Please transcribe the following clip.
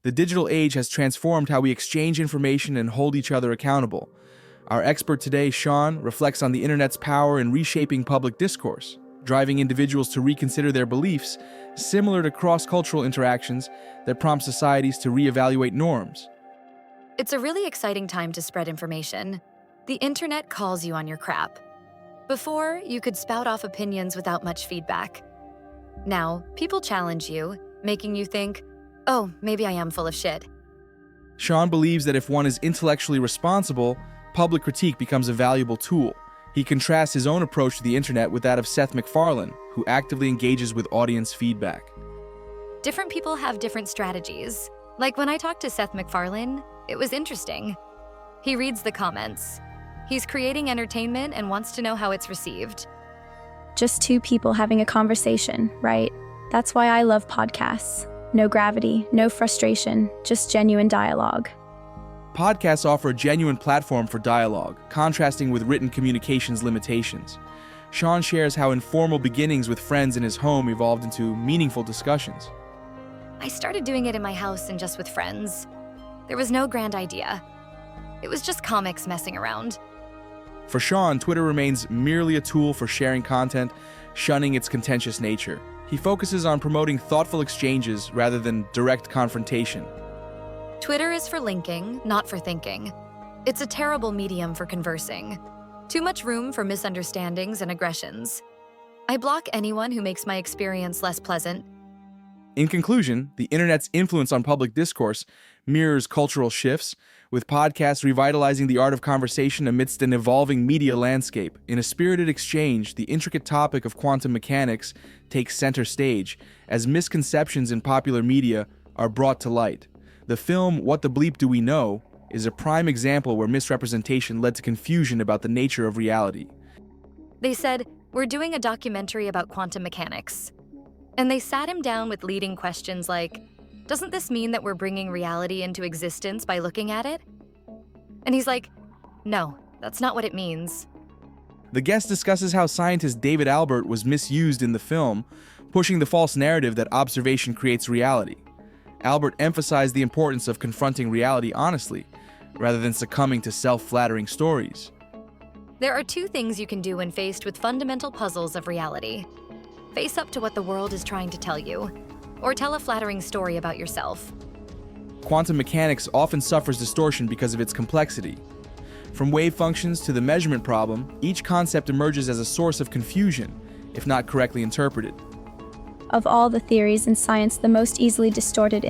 The digital age has transformed how we exchange information and hold each other accountable. Our expert today, Sean, reflects on the internet's power in reshaping public discourse, driving individuals to reconsider their beliefs, similar to cross-cultural interactions that prompt societies to reevaluate norms. It's a really exciting time to spread information. The internet calls you on your crap. Before, you could spout off opinions without much feedback. Now, people challenge you, making you think, oh, maybe I am full of shit. Sean believes that if one is intellectually responsible, public critique becomes a valuable tool. He contrasts his own approach to the internet with that of Seth MacFarlane, who actively engages with audience feedback. Different people have different strategies. Like when I talked to Seth MacFarlane, it was interesting. He reads the comments. He's creating entertainment and wants to know how it's received. Just two people having a conversation, right? That's why I love podcasts. No gravity, no frustration, just genuine dialogue. Podcasts offer a genuine platform for dialogue, contrasting with written communications limitations. Sean shares how informal beginnings with friends in his home evolved into meaningful discussions. I started doing it in my house and just with friends. There was no grand idea. It was just comics messing around. For Sean, Twitter remains merely a tool for sharing content, shunning its contentious nature. He focuses on promoting thoughtful exchanges rather than direct confrontation. Twitter is for linking, not for thinking. It's a terrible medium for conversing. Too much room for misunderstandings and aggressions. I block anyone who makes my experience less pleasant. In conclusion, the internet's influence on public discourse mirrors cultural shifts, with podcasts revitalizing the art of conversation amidst an evolving media landscape. In a spirited exchange, the intricate topic of quantum mechanics takes center stage as misconceptions in popular media are brought to light. The film What the Bleep Do We Know is a prime example where misrepresentation led to confusion about the nature of reality. They said, "We're doing a documentary about quantum mechanics." And they sat him down with leading questions like, "Doesn't this mean that we're bringing reality into existence by looking at it?" And he's like, "No, that's not what it means." The guest discusses how scientist David Albert was misused in the film, pushing the false narrative that observation creates reality. Albert emphasized the importance of confronting reality honestly, rather than succumbing to self-flattering stories. There are two things you can do when faced with fundamental puzzles of reality. Face up to what the world is trying to tell you, or tell a flattering story about yourself. Quantum mechanics often suffers distortion because of its complexity. From wave functions to the measurement problem, each concept emerges as a source of confusion, if not correctly interpreted. Of all the theories in science, the most easily distorted